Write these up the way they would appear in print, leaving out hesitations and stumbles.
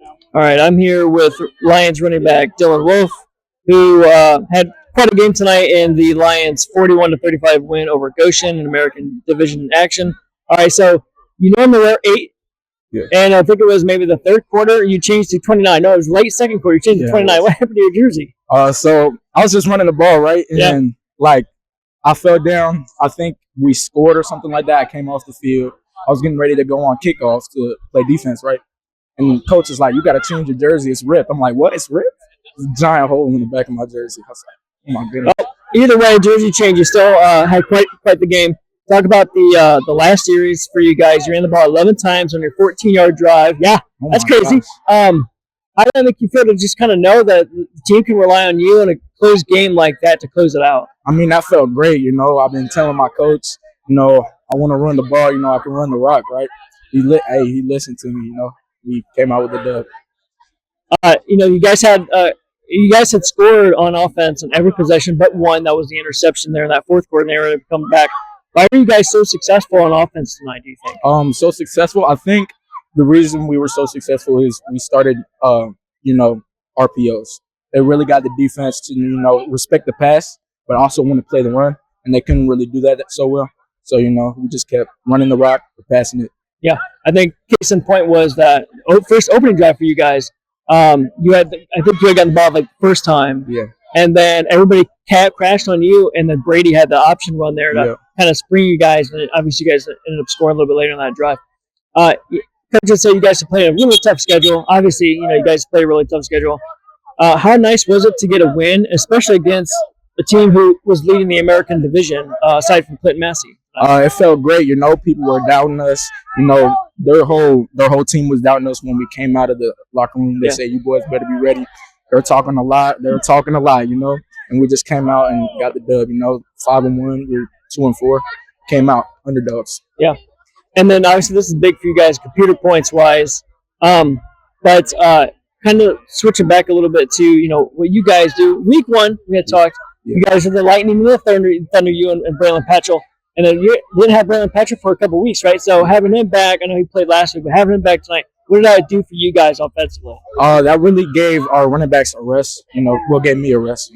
All right, I'm here with Lions running back Dylan Wolf, who had quite a game tonight in the Lions 41-35 win over Goshen in American Division action. All right, so you normally wear 8, Yeah. and I think it was maybe the third quarter you changed to 29. No, it was late second quarter. You changed to 29. What happened to your jersey? So I was just running the ball, right? And I fell down. I think we scored or something like that. I came off the field. I was getting ready to go on kickoffs to play defense, right? And the coach is like, "You got to change your jersey. It's ripped." I'm like, "What? It's ripped?" There's a giant hole in the back of my jersey. I was like, "Oh my goodness." Well, either way, jersey change. You still had quite the game. Talk about the last series for you guys. You ran the ball 11 times on your 14-yard drive. Yeah, that's crazy. How do I make you feel to just kind of know that the team can rely on you in a close game like that to close it out? I mean, that felt great. I've been telling my coach, I want to run the ball. I can run the rock, right? He listened to me. We came out with the dub. You guys had scored on offense on every possession but one. That was the interception there in that fourth quarter, and they were able to come back. Why are you guys so successful on offense tonight, do you think? So successful. I think the reason we were so successful is we started, RPOs. It really got the defense to, respect the pass, but also want to play the run, and they couldn't really do that so well. So, we just kept running the rock, passing it. Yeah, I think case in point was that first opening drive for you guys. I think you had gotten the ball like the first time. Yeah. And then everybody crashed on you, and then Brady had the option run there to kind of spring you guys, and obviously you guys ended up scoring a little bit later on that drive. Coach said you guys have played a really tough schedule. Obviously, you guys play a really tough schedule. How nice was it to get a win, especially against a team who was leading the American Division, aside from Clinton Massey? It felt great. People were doubting us. Their whole team was doubting us when we came out of the locker room. They said, "You boys better be ready." They're talking a lot. And we just came out and got the dub. 5-1. We're 2-4. Came out underdogs. Yeah, and then obviously this is big for you guys, computer points wise. But kind of switching back a little bit to what you guys do. Week 1, we had talked. Yeah. You guys are the Lightning and the Thunder. You and Braylon Petchel. And then you didn't have Braylon Petchel for a couple of weeks, right? So having him back, I know he played last week, but having him back tonight, what did that do for you guys offensively? That really gave our running backs a rest. Gave me a rest.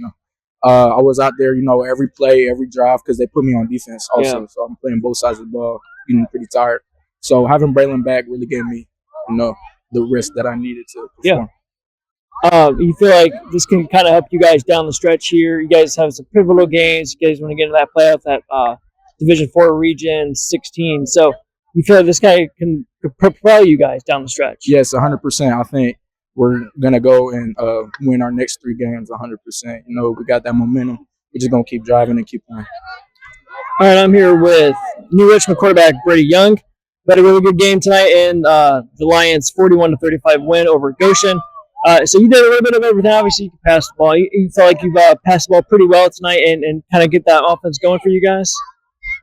I was out there, every play, every drive, because they put me on defense also. Yeah. So I'm playing both sides of the ball, getting pretty tired. So having Braylon back really gave me, the rest that I needed to perform. Yeah. You feel like this can kind of help you guys down the stretch here? You guys have some pivotal games. You guys want to get into that playoff, that Division 4 Region 16. So you feel like this guy can propel you guys down the stretch? Yes, 100%. I think we're going to go and win our next 3 games 100%. We got that momentum. We're just going to keep driving and keep playing. All right, I'm here with New Richmond quarterback Brady Young. Had a really good game tonight in the Lions 41-35 win over Goshen. So you did a little bit of everything. Obviously, you can pass the ball. You felt like you've passed the ball pretty well tonight and kind of get that offense going for you guys?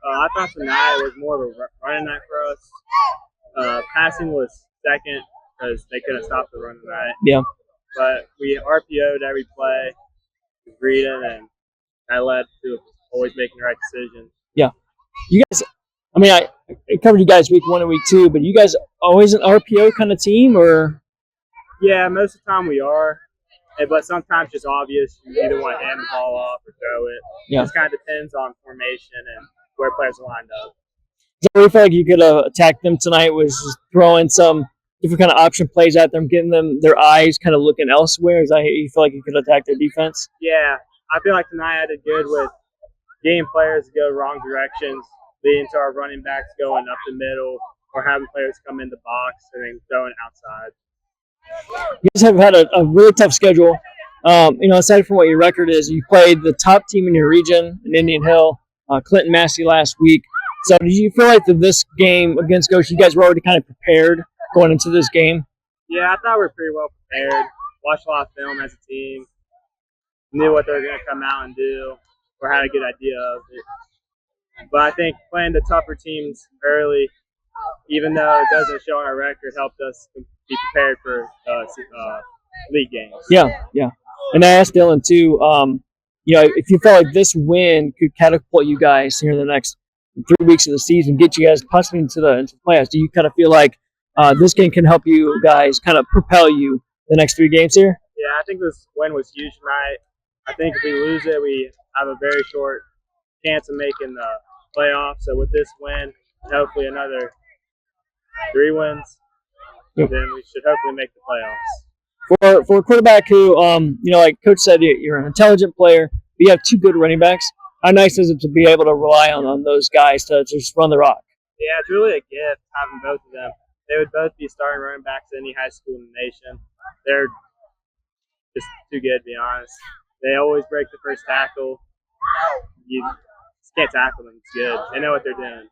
I thought tonight was more of a running night for us. Passing was second because they couldn't stop the run tonight. Yeah. But we RPO'd every play, reading, and that led to always making the right decision. Yeah. You guys, I covered you guys week 1 and week 2, but you guys always an RPO kind of team, or? Yeah, most of the time we are. But sometimes it's obvious you either want to hand the ball off or throw it. Yeah. It just kind of depends on formation and where players are lined up. So you feel like you could attack them tonight was just throwing some different kind of option plays at them, getting them their eyes kind of looking elsewhere? Is that you feel like you could attack their defense? Yeah, I feel like tonight I did good with getting players to go wrong directions, leading to our running backs going up the middle, or having players come in the box and then throwing outside. You guys have had a really tough schedule. Aside from what your record is, you played the top team in your region in Indian Hill, Clinton Massey last week. So do you feel like that this game against Goshen, you guys were already kind of prepared going into this game? Yeah, I thought we were pretty well prepared. Watched a lot of film as a team. Knew what they were going to come out and do, or had a good idea of it. But I think playing the tougher teams early, even though it doesn't show on our record, helped us be prepared for league games. Yeah. And I asked Dylan too, if you felt like this win could catapult you guys here in the next 3 weeks of the season, get you guys possibly into the playoffs, do you kind of feel like this game can help you guys kind of propel you the next 3 games here? Yeah, I think this win was huge tonight. I think if we lose it, we have a very short chance of making the playoffs. So with this win and hopefully another 3 wins, then we should hopefully make the playoffs. For a quarterback who, like Coach said, you're an intelligent player, but you have 2 good running backs. How nice is it to be able to rely on those guys to just run the rock? Yeah, it's really a gift having both of them. They would both be starting running backs in any high school in the nation. They're just too good, to be honest. They always break the first tackle. You just can't tackle them. It's good. They know what they're doing.